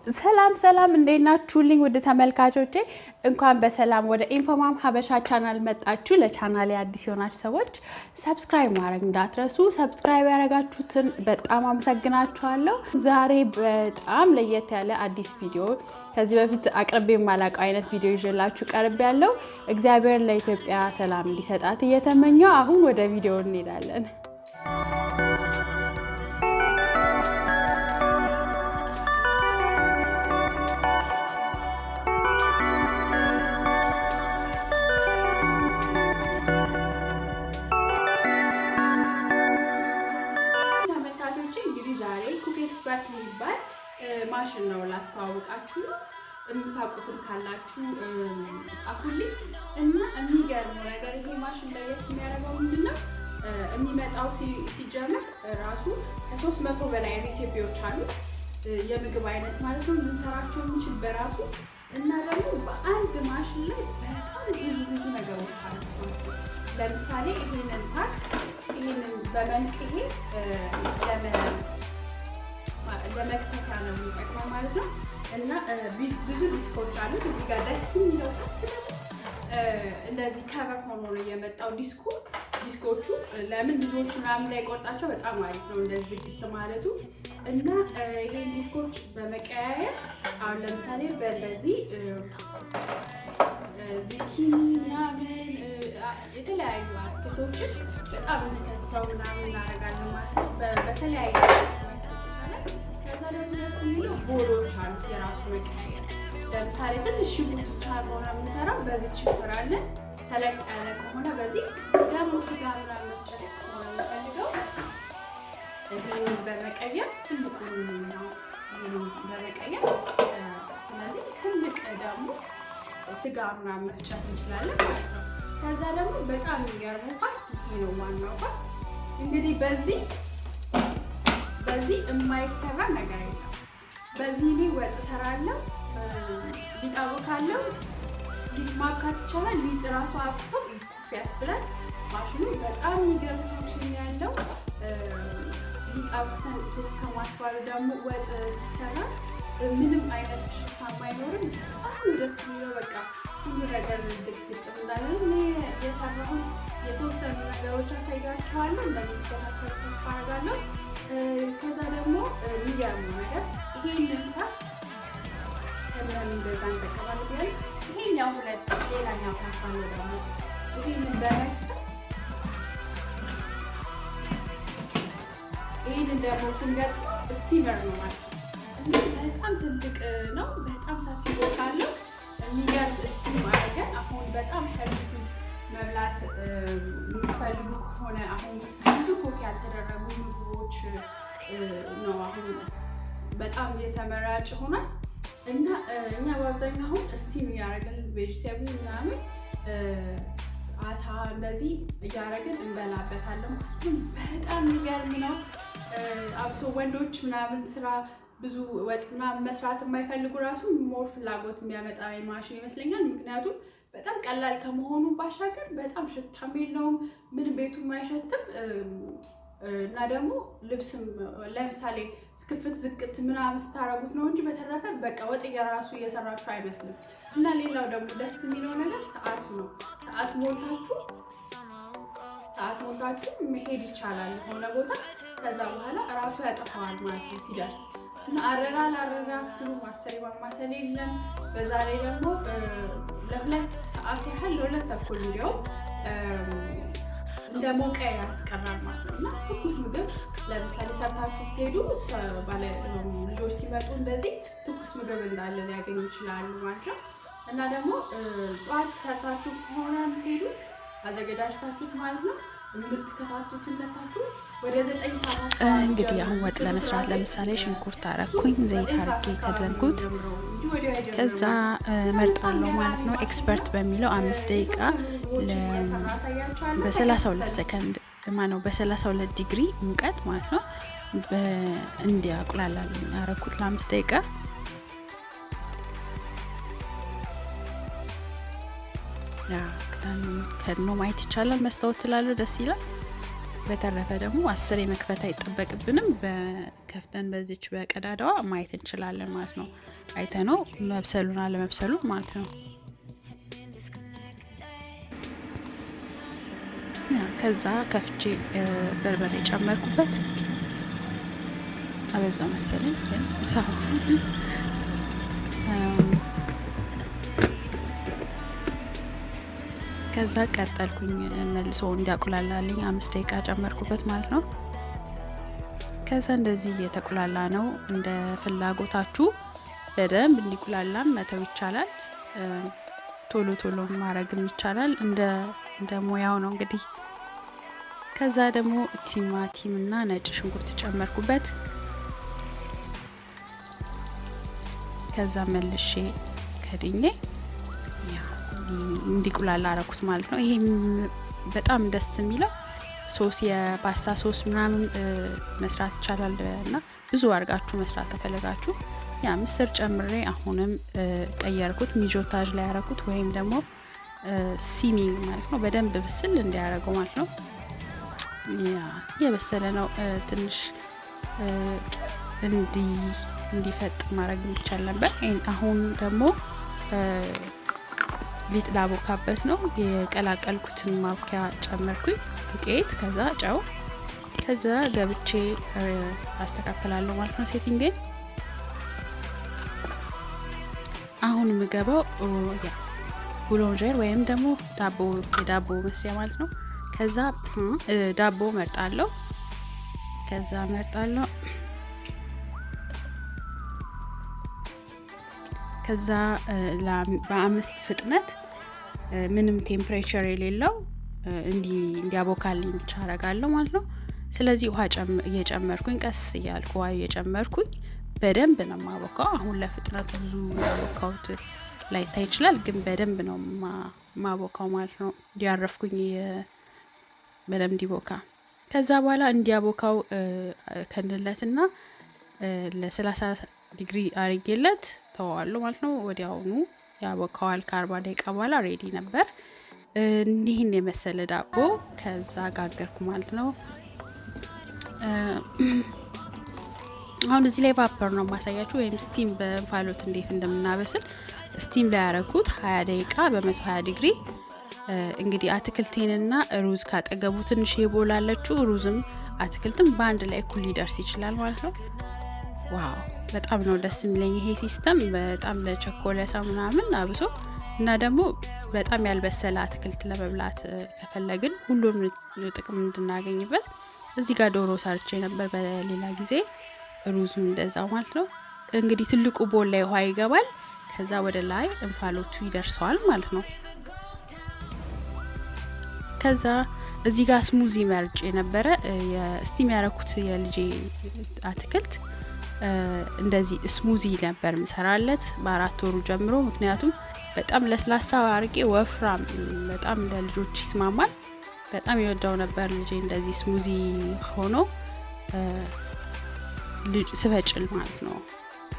ሰላም እንዴት ናችሁልኝ? ውድ ተመልካቾቼ እንኳን በሰላም ወደ ኢንፎማም ሀበሻ ቻናል መጣችሁ። ለቻናሌ አዲስ የሆናችሁ ሰዎች ሰብስክራይብ ማድረግ እንዳትረሱ። ሰብስክራይብ ያደረጋችሁትን በጣም አመሰግናችኋለሁ። ዛሬ በጣም ለየት ያለ አዲስ ቪዲዮ ከዚህ በፊት አቅርቤ የማላውቀው አይነት ቪዲዮ ይዤላችሁ ቀርቤያለሁ። እግዚአብሔር ለኢትዮጵያ ሰላም እንዲሰጣት እየተመኘሁ አሁን ወደ ቪዲዮ እንሄዳለን። ኢክስፐርት የሚባል ማሽን ነው። ላስተዋውቃችሁ ነው። የምታውቁትም ካላችሁ ጻፉልኝ። እና የሚገርመው ነገር ይሄ ማሽን ለየት የሚያደርገው ምንድነው? የሚመጣው ሲጀምር ራሱ ከ300 በላይ ሬሲፒዎች አሉ። የምግብ አይነት ማለት ነው የምንሰራቸው የምንችል በራሱ እና ደግሞ በአንድ ማሽን ላይ በጣም ብዙ ነገሮች አሉ። ለምሳሌ ይሄንን ፓክ ይሄንን በመንቅሄ ለመክተፊያ ነው የሚጠቅመው ማለት ነው። እና ብዙ ዲስኮች አሉ። እዚህ ጋር ደስ የሚለው እንደዚህ ከቨር ሆኖ ነው የመጣው ዲስኮቹ ለምን ልጆች ምናምን ላይ ቆርጣቸው በጣም አሪፍ ነው እንደዚህ ግጥ ማለቱ። እና ይሄን ዲስኮች በመቀያየር አሁን ለምሳሌ በእንደዚህ ዙኪኒ ምናምን የተለያዩ አትክልቶችን በጣም እንከተው ምናምን እናደርጋለን ማለት ነው በተለያዩ ቦሎች አሉት የራሱ መቀያየር። ለምሳሌ ትንሽ ሽንኩርት ብቻ ከሆነ የምንሰራው በዚህ ችግራለን። ተለቅ ያለ ከሆነ በዚህ ደግሞ ስጋ ምናምን መጨረቅ ከሆነ የምፈልገው ይሄንን በመቀየር ትልቁን ነው ይሄንን በመቀየር ስለዚህ ትልቅ ደግሞ ስጋ ምናምን መፍጨት እንችላለን ማለት ነው። ከዛ ደግሞ በጣም የሚገርመው ፓርት ይሄ ነው ዋናው ፓርት። እንግዲህ በዚህ የማይሰራ ነገር የለም። በዚህ እኔ ወጥ እሰራለሁ፣ ሊጥ አቦካለሁ፣ ሊጥ ማብካት ይቻላል። ሊጥ ራሱ አብኩ ኩፍ ያስብላል ማሽኑ። በጣም የሚገርም ፋንክሽን ያለው ሊጥ አብኩተን ኩፍ ከማስባሉ ደግሞ ወጥ ሲሰራ ምንም አይነት ሽታ አይኖርም። በጣም ደስ የሚለው በቃ ሁሉ ነገር ድቅድቅ እንዳለ እኔ የሰራሁት የተወሰኑ ነገሮች አሳያችኋለሁ። እንደምትከታተሉ ተስፋ አደርጋለሁ። ከዛ ደግሞ የሚገርመው ነገር ይሄንን ፓርት ከምን እንደዛ እንጠቀማለን ያለ ይሄኛው ሁለት ሌላኛው ፓርት ነው ደግሞ ይሄንን በመክተፍ ይሄንን ደግሞ ስንገጥም ስቲመር ነው ማለት ነው። እና በጣም ትልቅ ነው፣ በጣም ሰፊ ቦታ አለው። የሚገርም ስቲም አድርገን አሁን በጣም ሄልቲ መብላት የምትፈልጉ ከሆነ አሁን ብዙ ኮክ ያልተደረጉ ምግቦች ነው አሁን በጣም የተመራጭ ሆኗል። እና እኛ በአብዛኛው አሁን ስቲም እያደረግን ቬጅቴብል ምናምን አሳ እንደዚህ እያደረግን እንበላበታለን ማለት ነው። በጣም የሚገርም ነው። አብሶ ወንዶች ምናምን ስራ ብዙ ወጥ ምናምን መስራት የማይፈልጉ ራሱ ሞር ፍላጎት የሚያመጣ ማሽን ይመስለኛል። ምክንያቱም በጣም ቀላል ከመሆኑ ባሻገር በጣም ሽታም የለውም፣ ምን ቤቱም አይሸትም። እና ደግሞ ልብስም ለምሳሌ ክፍት ዝቅት ምናምን ስታረጉት ነው እንጂ በተረፈ በቃ ወጥ እየራሱ እየሰራችሁ አይመስልም። እና ሌላው ደግሞ ደስ የሚለው ነገር ሰዓቱ ነው። ሰዓት ሞልታችሁ መሄድ ይቻላል ሆነ ቦታ። ከዛ በኋላ እራሱ ያጠፋዋል ማለት ነው ሲደርስ። እና አረራ ትሉ ማሰሪ ማማሰል የለም። በዛ ላይ ደግሞ ለ2 ሰዓት ያህል ለ2 ተኩል እንዲያው እንደ ሞቀ ያስቀራል ማለት ነው። እና ትኩስ ምግብ ለምሳሌ ሰርታችሁ ትሄዱ ልጆች ሲመጡ እንደዚህ ትኩስ ምግብ እንዳለ ሊያገኙ ይችላሉ ማለት ነው። እና ደግሞ ጠዋት ሰርታችሁ ከሆነ የምትሄዱት አዘገጃጅታችሁት ማለት ነው የምትከታቱትን ከታችሁ ወደ 9 ሰዓት እንግዲህ አሁን ወጥ ለመስራት ለምሳሌ ሽንኩርት አረኩኝ፣ ዘይት አርጌ ከደንኩት ከዛ መርጣለሁ ማለት ነው። ኤክስፐርት በሚለው 5 ደቂቃ በ32 ሰከንድ ማነው በ32 ዲግሪ ሙቀት ማለት ነው እንዲያቁላላልኝ አረኩት ለ5 ደቂቃ። ያ ከድኖ ማየት ይቻላል። መስታወት ስላለው ደስ ይላል። በተረፈ ደግሞ 10 የመክፈት አይጠበቅብንም። በከፍተን በዚች በቀዳዳዋ ማየት እንችላለን ማለት ነው። አይተነው መብሰሉን አለመብሰሉ ማለት ነው። ከዛ ከፍቼ በርበሬ ጨመርኩበት። አበዛ መሰለኝ ግን ሳው ከዛ ቀጠልኩኝ መልሶ እንዲያቁላላልኝ 5 ደቂቃ ጨመርኩበት ማለት ነው። ከዛ እንደዚህ እየተቁላላ ነው። እንደ ፍላጎታችሁ በደንብ እንዲቁላላም መተው ይቻላል። ቶሎ ቶሎ ማረግም ይቻላል። እንደ ሙያው ነው እንግዲህ። ከዛ ደግሞ ቲማቲምና ነጭ ሽንኩርት ጨመርኩበት። ከዛ መልሼ ከድኜ እንዲቁላላ አረኩት ማለት ነው። ይሄ በጣም ደስ የሚለው ሶስ የፓስታ ሶስ ምናምን መስራት ይቻላል እና ብዙ አርጋችሁ መስራት ከፈለጋችሁ ምስር ጨምሬ አሁንም ቀየርኩት። ሚጆታጅ ላይ ያረኩት ወይም ደግሞ ሲሚንግ ማለት ነው። በደንብ ብስል እንዲያረገው ማለት ነው። የበሰለ ነው። ትንሽ እንዲፈጥ ማድረግ ይቻል ነበር። አሁን ደግሞ ሊጥ ላቦካበት ነው። የቀላቀልኩትን ማብኪያ ጨመርኩኝ፣ ዱቄት፣ ከዛ ጨው፣ ከዛ ገብቼ አስተካክላለሁ ማለት ነው ሴቲንጌን። አሁን የምገባው ቡሎንጀር ወይም ደግሞ የዳቦ መስሪያ ማለት ነው። ከዛ ዳቦ መርጣለሁ። ከዛ በ5 ፍጥነት ምንም ቴምፕሬቸር የሌለው እንዲያቦካልኝ ብቻ አረጋለሁ ማለት ነው። ስለዚህ ውሃ እየጨመርኩኝ ቀስ እያልኩ ውሃ እየጨመርኩኝ በደንብ ነው ማቦካው። አሁን ለፍጥነቱ ብዙ ያቦካውት ላይታይ ይችላል፣ ግን በደንብ ነው ማቦካው ማለት ነው። ያረፍኩኝ በደንብ እንዲቦካ። ከዛ በኋላ እንዲያቦካው ከንለትና ለ30 ዲግሪ አርጌለት ተዋዋለሁ ማለት ነው። ወዲያውኑ ያቦካዋል። ከ40 ደቂቃ በኋላ ሬዲ ነበር። እንዲህን የመሰለ ዳቦ ከዛ ጋገርኩ ማለት ነው። አሁን እዚህ ላይ ቫፐር ነው ማሳያችሁ፣ ወይም ስቲም በእንፋሎት እንዴት እንደምናበስል። ስቲም ላይ ያረኩት 20 ደቂቃ በ120 ዲግሪ። እንግዲህ አትክልቴንና ሩዝ ካጠገቡ ትንሽ የቦላለችው ሩዝም አትክልትም በአንድ ላይ እኩል ሊደርስ ይችላል ማለት ነው። ዋው በጣም ነው ደስ የሚለኝ ይሄ ሲስተም። በጣም ለቸኮለ ሰው ምናምን አብሶ እና ደግሞ በጣም ያልበሰለ አትክልት ለመብላት ከፈለግን ሁሉም ጥቅም እንድናገኝበት። እዚህ ጋር ዶሮ ሰርቼ ነበር በሌላ ጊዜ፣ ሩዙም እንደዛው ማለት ነው። እንግዲህ ትልቁ ቦል ላይ ውሃ ይገባል። ከዛ ወደ ላይ እንፋሎቱ ይደርሰዋል ማለት ነው። ከዛ እዚህ ጋር ስሙዚ መርጬ ነበረ የስቲም ያረኩት የልጄ አትክልት እንደዚህ ስሙዚ ነበር ምሰራለት በ4 ወሩ ጀምሮ። ምክንያቱም በጣም ለስላሳ አርቄ ወፍራም በጣም ለልጆች ይስማማል። በጣም ይወዳው ነበር ልጄ እንደዚህ ስሙዚ ሆኖ ስፈጭል ማለት ነው።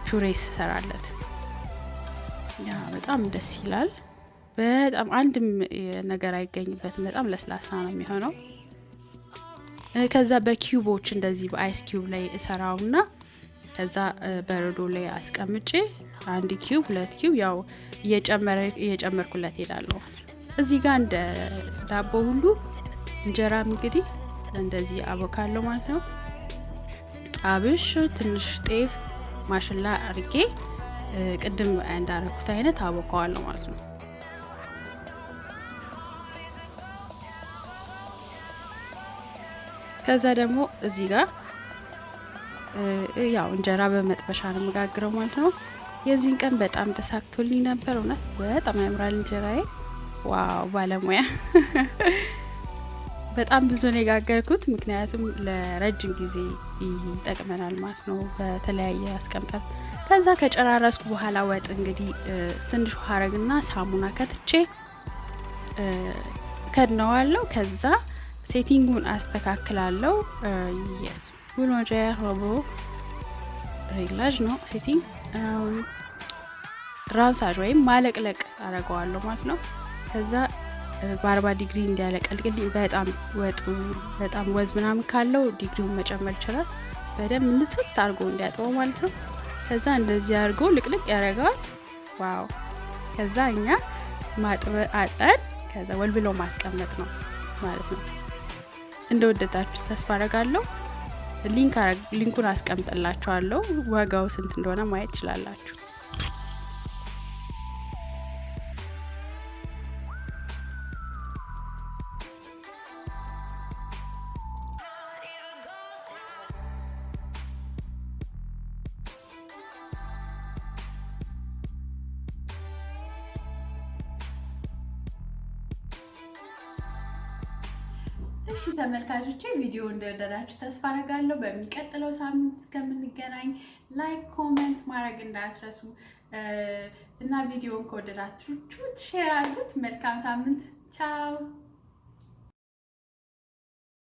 ፒውሬስ ሰራለት በጣም ደስ ይላል። በጣም አንድም ነገር አይገኝበትም። በጣም ለስላሳ ነው የሚሆነው። ከዛ በኪዩቦች እንደዚህ በአይስ ኪዩብ ላይ እሰራውና ከዛ በረዶ ላይ አስቀምጬ 1 ኪዩብ 2 ኪዩብ ያው እየጨመርኩለት ሄዳለሁ። እዚህ ጋር እንደ ዳቦ ሁሉ እንጀራም እንግዲህ እንደዚህ አቦካለሁ ማለት ነው። አብሽ፣ ትንሽ ጤፍ፣ ማሽላ አርጌ ቅድም እንዳረኩት አይነት አቦካዋለሁ ማለት ነው። ከዛ ደግሞ እዚህ ጋር ያው እንጀራ በመጥበሻ ነው መጋግረው ማለት ነው። የዚህን ቀን በጣም ተሳክቶልኝ ነበር። እውነት በጣም ያምራል እንጀራዬ። ዋው ባለሙያ። በጣም ብዙ ነው የጋገርኩት፣ ምክንያቱም ለረጅም ጊዜ ይጠቅመናል ማለት ነው በተለያየ አስቀምጠን። ከዛ ከጨራረስኩ በኋላ ወጥ እንግዲህ ትንሽ ውሃ አረግና ሳሙና ከትቼ ከድነዋለሁ። ከዛ ሴቲንጉን አስተካክላለሁ። yes ቡሎንጀር ሮቦ ሬግላጅ ነው ሴቲንግ። ራንሳጅ ወይም ማለቅለቅ አረጋዋለሁ ማለት ነው። ከዛ በ40 ዲግሪ እንዲያለቀልቅልኝ በጣም ወዝ ምናምን ካለው ዲግሪውን መጨመር ይችላል። በደንብ ንጽት አድርጎ እንዲያጥበው ማለት ነው። ከዛ እንደዚህ አድርጎ ልቅልቅ ያደርገዋል። ዋው! ከዛ እኛ አጠን ከዛ ወልብሎ ማስቀመጥ ነው ማለት ነው። እንደወደዳችሁ ተስፋ አደርጋለሁ። ሊንኩን አስቀምጥላችኋለሁ። ዋጋው ስንት እንደሆነ ማየት ትችላላችሁ። እሺ ተመልካቾቼ ቪዲዮ እንደወደዳችሁ ተስፋ አደርጋለሁ። በሚቀጥለው ሳምንት እስከምንገናኝ ላይክ፣ ኮሜንት ማድረግ እንዳትረሱ እና ቪዲዮውን ከወደዳችሁት ሼር አድርጉት። መልካም ሳምንት። ቻው